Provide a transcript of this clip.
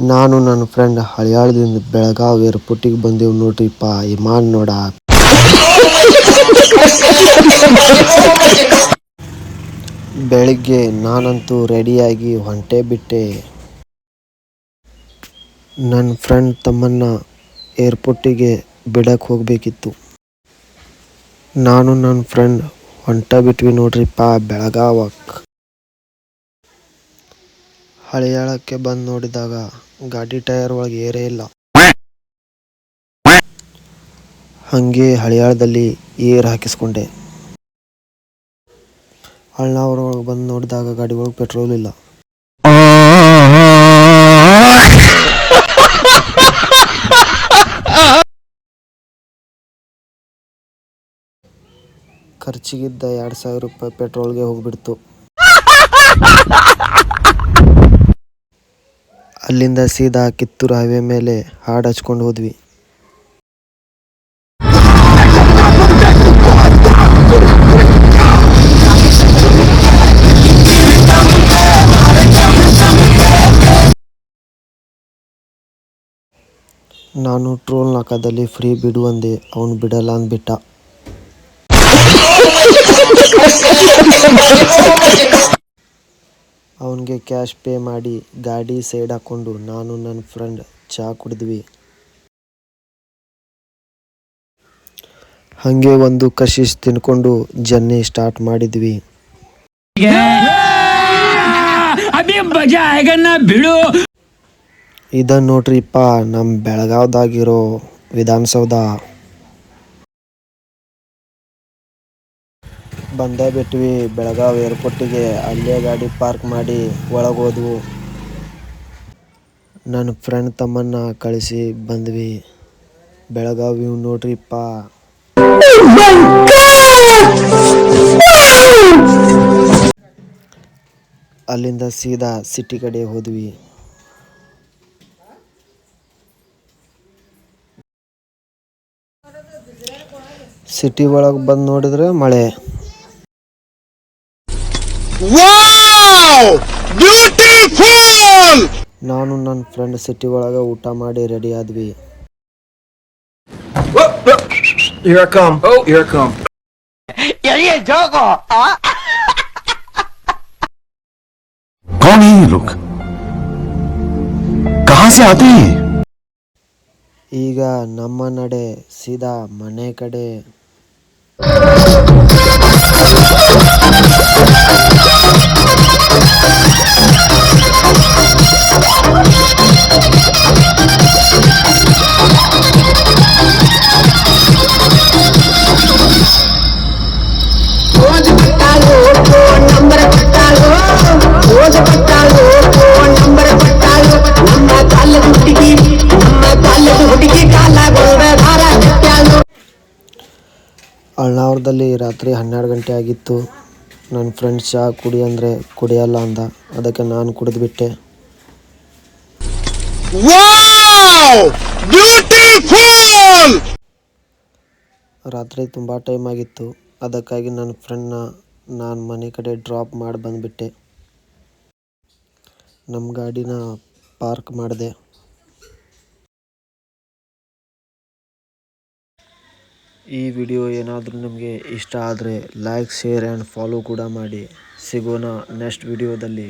ನಾನು ನನ್ನ ಫ್ರೆಂಡ್ ಹಳಿಯಾಳದಿಂದ ಬೆಳಗಾವಿ ಏರ್ಪೋರ್ಟಿಗೆ ಬಂದೆವು ನೋಡ್ರಿಪ್ಪ. ವಿಮಾನ ನೋಡಾಕ ಬೆಳಿಗ್ಗೆ ನಾನಂತೂ ರೆಡಿಯಾಗಿ ಹೊಂಟೇ ಬಿಟ್ಟೆ. ನನ್ನ ಫ್ರೆಂಡ್ ತಮ್ಮನ್ನ ಏರ್ಪೋರ್ಟಿಗೆ ಬಿಡಕ್ಕೆ ಹೋಗಬೇಕಿತ್ತು. ನಾನು ನನ್ನ ಫ್ರೆಂಡ್ ಹೊಂಟ ಬಿಟ್ವಿ ನೋಡ್ರಿಪ್ಪ ಬೆಳಗಾವಕ್ಕೆ. ಹಳಿಯಾಳಕ್ಕೆ ಬಂದು ನೋಡಿದಾಗ ಗಾಡಿ ಟೈರ್ ಒಳಗೆ ಏರೇ ಇಲ್ಲ. ಹಾಗೆ ಹಳಿಯಾಳದಲ್ಲಿ ಏರ್ ಹಾಕಿಸ್ಕೊಂಡೆ. ಅಳ್ನಾವರ ಒಳಗೆ ಬಂದು ನೋಡಿದಾಗ ಗಾಡಿ ಒಳಗೆ ಪೆಟ್ರೋಲ್ ಇಲ್ಲ. ಖರ್ಚಿಗಿದ್ದ 2000 ರೂಪಾಯಿ ಪೆಟ್ರೋಲ್ಗೆ ಹೋಗ್ಬಿಡ್ತು. ಅಲ್ಲಿಂದ ಸೀದಾ ಕಿತ್ತೂರು ಹೈವೇ ಮೇಲೆ ಹಾಡು ಹಚ್ಕೊಂಡು ಹೋದ್ವಿ. ನಾನು ಟ್ರೋಲ್ ನಾಕಾದಲ್ಲಿ ಫ್ರೀ ಬಿಡು ಅಂದೆ, ಅವನು ಬಿಡಲ್ಲ ಅಂದ್ಬಿಟ್ಟ. ಅವನಿಗೆ ಕ್ಯಾಶ್ ಪೇ ಮಾಡಿ ಗಾಡಿ ಸೈಡ್ ಹಾಕ್ಕೊಂಡು ನಾನು ನನ್ನ ಫ್ರೆಂಡ್ ಚಹಾ ಕುಡಿದ್ವಿ. ಹಾಗೆ ಒಂದು ಕಶಿಶ್ ತಿನ್ಕೊಂಡು ಜರ್ನಿ ಸ್ಟಾರ್ಟ್ ಮಾಡಿದ್ವಿ. ಇದನ್ನು ನೋಡ್ರಿಪ್ಪ ನಮ್ಮ ಬೆಳಗಾವ್ದಾಗಿರೋ ವಿಧಾನಸೌಧ. ಬಂದೇ ಬಿಟ್ವಿ ಬೆಳಗಾವಿ ಏರ್ಪೋರ್ಟಿಗೆ. ಅಲ್ಲೇ ಗಾಡಿ ಪಾರ್ಕ್ ಮಾಡಿ ಒಳಗೆ ಹೋದ್ವು. ನನ್ನ ಫ್ರೆಂಡ್ ತಮ್ಮನ್ನ ಕಳಿಸಿ ಬಂದ್ವಿ. ಬೆಳಗಾವಿ ನೋಡ್ರಿಪ್ಪ. ಅಲ್ಲಿಂದ ಸೀದಾ ಸಿಟಿ ಕಡೆ ಹೋದ್ವಿ. ಸಿಟಿ ಒಳಗೆ ಬಂದು ನೋಡಿದ್ರೆ ಮಳೆ. ನಾನು ನನ್ನ ಫ್ರೆಂಡ್ ಸಿಟಿ ಒಳಗೆ ಊಟ ಮಾಡಿ ರೆಡಿ ಆದ್ವಿ. Here I come. Oh, here I come. ये जोको कौन है ये लोग? कहां से आते हैं? ಈಗ ನಮ್ಮ ನಡೆ ಸೀದಾ ಮನೆ ಕಡೆ. ಅಳ್ನಾವರದಲ್ಲಿ ರಾತ್ರಿ 12 ಗಂಟೆ ಆಗಿತ್ತು. ನನ್ನ ಫ್ರೆಂಡ್ ಚಹಾ ಕುಡಿ ಅಂದರೆ ಕುಡಿಯಲ್ಲ ಅಂದ. ಅದಕ್ಕೆ ನಾನು ಕುಡಿದ್ಬಿಟ್ಟೆ. ರಾತ್ರಿ ತುಂಬ ಟೈಮ್ ಆಗಿತ್ತು. ಅದಕ್ಕಾಗಿ ನನ್ನ ಫ್ರೆಂಡ್ನ ನಾನು ಮನೆ ಕಡೆ ಡ್ರಾಪ್ ಮಾಡಿ ಬಂದುಬಿಟ್ಟೆ. ನಮ್ಮ ಗಾಡಿನ ಪಾರ್ಕ್ ಮಾಡಿದೆ. ಈ ವಿಡಿಯೋ ಏನಾದರೂ ನಿಮಗೆ ಇಷ್ಟ ಆದರೆ ಲೈಕ್, ಶೇರ್ ಆ್ಯಂಡ್ ಫಾಲೋ ಕೂಡ ಮಾಡಿ. ಸಿಗೋಣ ನೆಕ್ಸ್ಟ್ ವಿಡಿಯೋದಲ್ಲಿ.